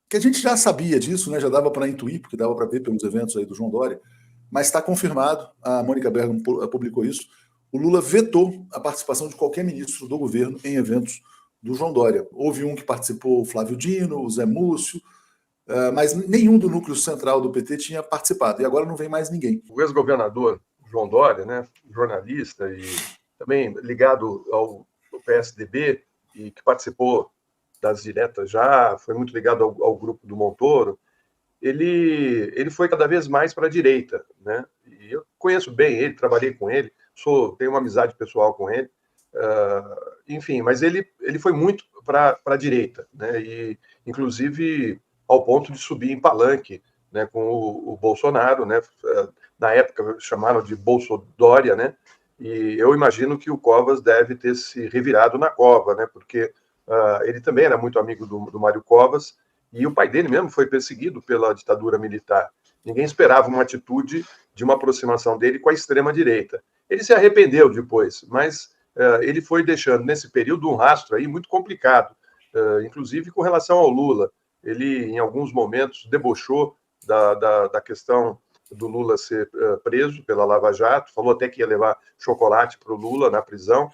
que a gente já sabia disso, né? Já dava para intuir, porque dava para ver pelos eventos aí do João Dória, mas está confirmado, a Mônica Bergamo publicou isso, o Lula vetou a participação de qualquer ministro do governo em eventos do João Dória. Houve um que participou, o Flávio Dino, o Zé Múcio, mas nenhum do núcleo central do PT tinha participado, e agora não vem mais ninguém. O ex-governador João Dória, né, jornalista e também ligado ao PSDB, e que participou das diretas já, foi muito ligado ao grupo do Montoro, ele foi cada vez mais para a direita, né? E eu conheço bem ele, trabalhei com ele, tenho uma amizade pessoal com ele, enfim, mas ele foi muito para a direita, né? E inclusive ao ponto de subir em palanque, né, com o Bolsonaro, né? Na época chamaram de Bolsodória, né? E eu imagino que o Covas deve ter se revirado na cova, né? Porque ele também era muito amigo do Mário Covas, e o pai dele mesmo foi perseguido pela ditadura militar. Ninguém esperava uma atitude de uma aproximação dele com a extrema-direita. Ele se arrependeu depois, mas ele foi deixando, nesse período, um rastro aí muito complicado, inclusive com relação ao Lula. Ele, em alguns momentos, debochou da questão do Lula ser preso pela Lava Jato, falou até que ia levar chocolate para o Lula na prisão,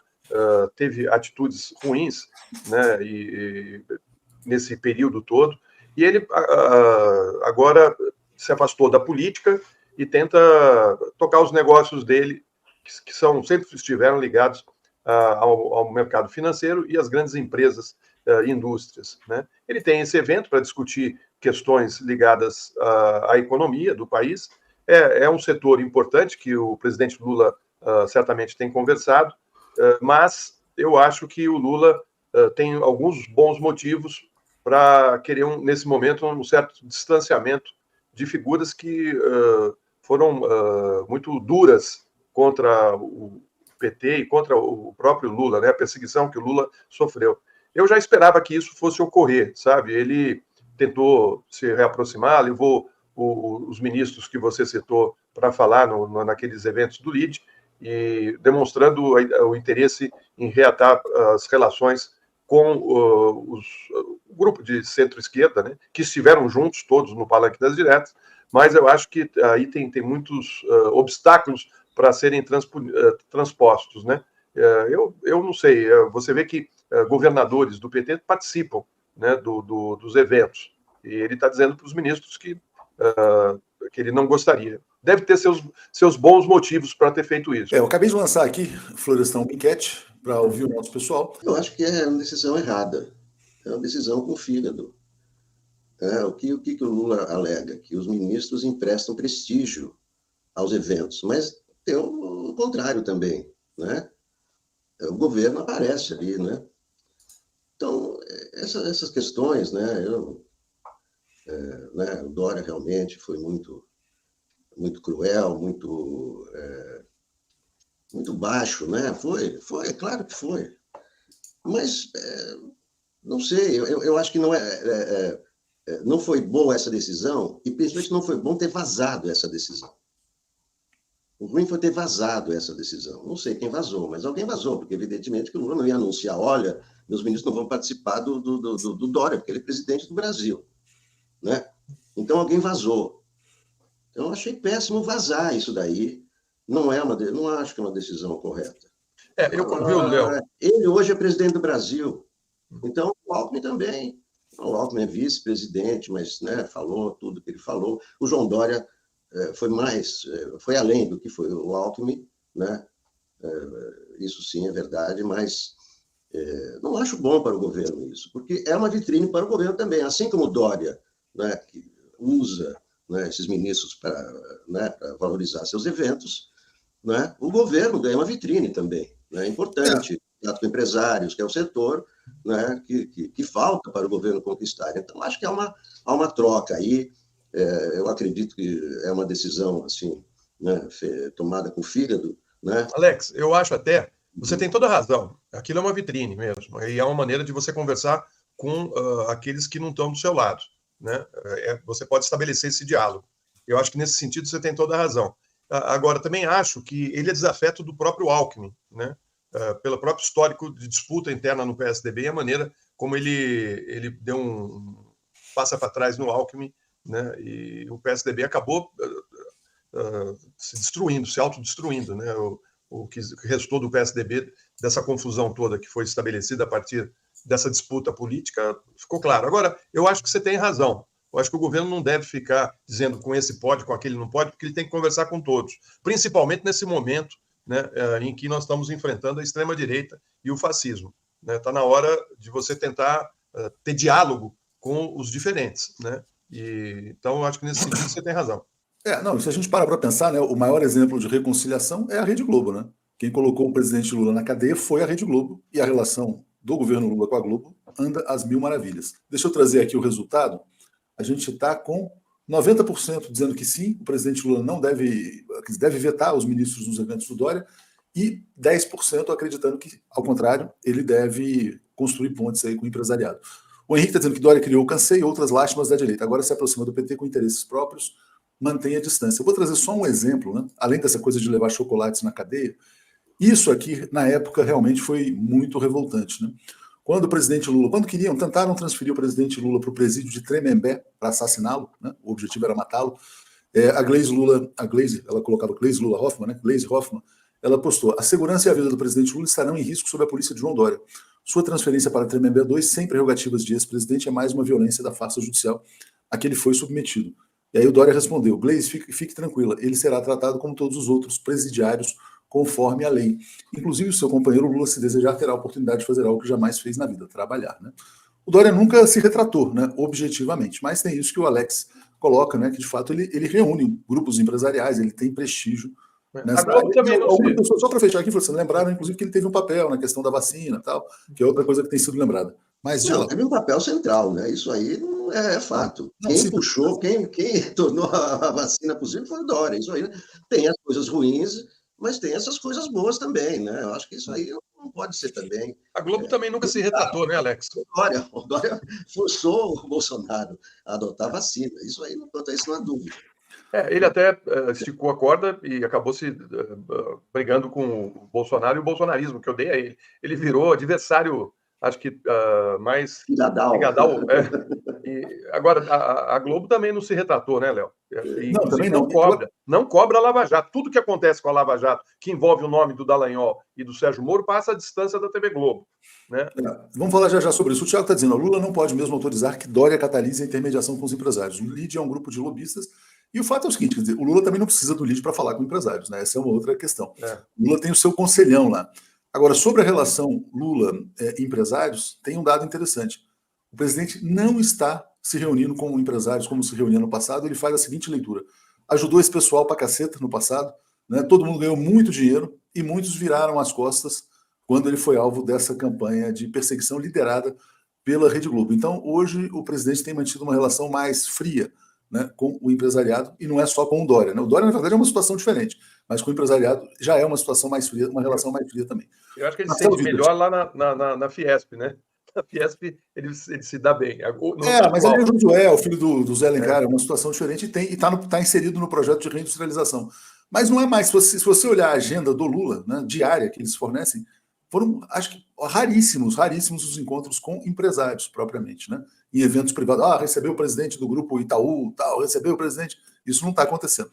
teve atitudes ruins, né, nesse período todo, e ele agora se afastou da política e tenta tocar os negócios dele, que sempre estiveram ligados ao mercado financeiro e às grandes empresas e indústrias, né? Ele tem esse evento para discutir questões ligadas à economia do país. É um setor importante que o presidente Lula certamente tem conversado, mas eu acho que o Lula tem alguns bons motivos para querer, nesse momento, um certo distanciamento de figuras que foram muito duras contra o PT e contra o próprio Lula, né? A perseguição que o Lula sofreu. Eu já esperava que isso fosse ocorrer, sabe? Ele tentou se reaproximar, levou os ministros que você citou para falar naqueles eventos do LIDE, e demonstrando o interesse em reatar as relações com o grupo de centro-esquerda, né, que estiveram juntos todos no palanque das diretas, mas eu acho que aí tem muitos obstáculos para serem transpostos, né? Eu não sei, você vê que governadores do PT participam, né, dos eventos, e ele está dizendo para os ministros que ele não gostaria. Deve ter seus bons motivos para ter feito isso. Eu acabei de lançar aqui, Florestan, uma enquete para ouvir o nosso pessoal. Eu acho que é uma decisão errada. É uma decisão com fígado. O que o Lula alega? Que os ministros emprestam prestígio aos eventos, mas tem o contrário também, né? O governo aparece ali, né? Então, essas questões, né? O Dória realmente foi muito cruel, muito baixo, né? Foi, é claro que foi. Mas, não sei, eu acho que não foi boa essa decisão, e principalmente não foi bom ter vazado essa decisão. O ruim foi ter vazado essa decisão. Não sei quem vazou, mas alguém vazou, porque evidentemente que o Lula não ia anunciar, olha, meus ministros não vão participar do Dória, porque ele é presidente do Brasil, né? Então alguém vazou. Então eu achei péssimo vazar isso daí. Não acho que é uma decisão correta. Viu, Léo? Ele hoje é presidente do Brasil. Então o Alckmin também. O Alckmin é vice-presidente, mas, né, falou tudo que ele falou. O João Dória foi além do que foi o Alckmin, né? Isso sim é verdade, mas não acho bom para o governo isso, porque é uma vitrine para o governo também, assim como o Dória, né, que usa, né, esses ministros para, né, para valorizar seus eventos, né? O governo ganha uma vitrine também, né? É importante, com empresários, que é o setor, né, que falta para o governo conquistar. Então, acho que há uma troca aí. Eu acredito que é uma decisão assim, né, tomada com fígado, né? Alex, eu acho até, você tem toda a razão, aquilo é uma vitrine mesmo, e é uma maneira de você conversar com aqueles que não estão do seu lado, né? Você pode estabelecer esse diálogo. Eu acho que nesse sentido você tem toda a razão. Agora, também acho que ele é desafeto do próprio Alckmin, né? Pelo próprio histórico de disputa interna no PSDB e a maneira como ele deu passa para trás no Alckmin, né? E o PSDB acabou se destruindo, se autodestruindo, né? O que restou do PSDB, dessa confusão toda que foi estabelecida a partir dessa disputa política, ficou claro. Agora, eu acho que você tem razão. Eu acho que o governo não deve ficar dizendo com esse pode, com aquele não pode, porque ele tem que conversar com todos, principalmente nesse momento, né, em que nós estamos enfrentando a extrema-direita e o fascismo. Está na hora de você tentar ter diálogo com os diferentes. Né? Então, eu acho que nesse sentido você tem razão. Não, se a gente parar para pensar, né, o maior exemplo de reconciliação é a Rede Globo. Né? Quem colocou o presidente Lula na cadeia foi a Rede Globo, e a relação do governo Lula com a Globo anda às mil maravilhas. Deixa eu trazer aqui o resultado. A gente está com 90% dizendo que sim, o presidente Lula não deve vetar os ministros nos eventos do Dória, e 10% acreditando que, ao contrário, ele deve construir pontes aí com o empresariado. O Henrique está dizendo que Dória criou o Cansei e outras lástimas da direita. Agora se aproxima do PT com interesses próprios, mantém a distância. Eu vou trazer só um exemplo, né? Além dessa coisa de levar chocolates na cadeia. Isso aqui, na época, realmente foi muito revoltante. Né? Quando o presidente Lula, tentaram transferir o presidente Lula para o presídio de Tremembé para assassiná-lo, né? O objetivo era matá-lo, a Gleisi, ela colocava Gleisi Lula Hoffmann, né? Gleisi Hoffmann, ela postou: a segurança e a vida do presidente Lula estarão em risco sob a polícia de João Dória. Sua transferência para Tremembé 2, sem prerrogativas de ex-presidente, é mais uma violência da farsa judicial a que ele foi submetido. E aí o Dória respondeu: Gleisi, fique tranquila, ele será tratado como todos os outros presidiários, conforme a lei. Inclusive, o seu companheiro Lula, se desejar, terá a oportunidade de fazer algo que jamais fez na vida, trabalhar. Né? O Dória nunca se retratou, né, objetivamente, mas tem isso que o Alex coloca, né, que de fato ele reúne grupos empresariais, ele tem prestígio nessa área. Só para fechar aqui, vocês lembraram, inclusive, que ele teve um papel na questão da vacina e tal, que é outra coisa que tem sido lembrada. Mas teve um papel central, né? Isso aí não é fato. Quem puxou, quem tornou a vacina possível foi o Dória. Isso aí tem as coisas ruins, mas tem essas coisas boas também, né? Eu acho que isso aí não pode ser também. A Globo também nunca se retratou, né, Alex? O Dória forçou o Bolsonaro a adotar a vacina. Isso aí, quanto a isso, não há dúvida. Ele até esticou a corda e acabou se brigando com o Bolsonaro e o bolsonarismo, que odeia ele. Ele virou adversário, acho que mais... Figadal. Agora, a Globo também não se retratou, né, Léo? Também não cobra a Lava Jato. Tudo que acontece com a Lava Jato, que envolve o nome do Dallagnol e do Sérgio Moro, passa a distância da TV Globo. Né? Vamos falar já sobre isso. O Thiago está dizendo: Lula não pode mesmo autorizar que Dória catalise a intermediação com os empresários. O LIDE é um grupo de lobistas. E o fato é o seguinte, quer dizer, o Lula também não precisa do LIDE para falar com empresários, né? Essa é uma outra questão. O Lula tem o seu conselhão lá. Agora, sobre a relação Lula-empresários, tem um dado interessante. O presidente não está se reunindo com empresários como se reunia no passado. Ele faz a seguinte leitura: ajudou esse pessoal pra caceta no passado, né? Todo mundo ganhou muito dinheiro e muitos viraram as costas quando ele foi alvo dessa campanha de perseguição liderada pela Rede Globo. Então, hoje, o presidente tem mantido uma relação mais fria, né, com o empresariado, e não é só com o Dória. Né? O Dória, na verdade, é uma situação diferente, mas com o empresariado já é uma situação mais fria, uma relação mais fria também. Eu acho que ele se sente melhor lá na Fiesp, né? Na Fiesp ele se dá bem. Mas ele é o Josué, o filho do Zé Alencar, é uma situação diferente e está inserido no projeto de reindustrialização. Mas não é mais, se você olhar a agenda do Lula, né, diária que eles fornecem, foram, acho que, raríssimos os encontros com empresários, propriamente, né? Em eventos privados. Recebeu o presidente do grupo Itaú, tal, recebeu o presidente. Isso não está acontecendo.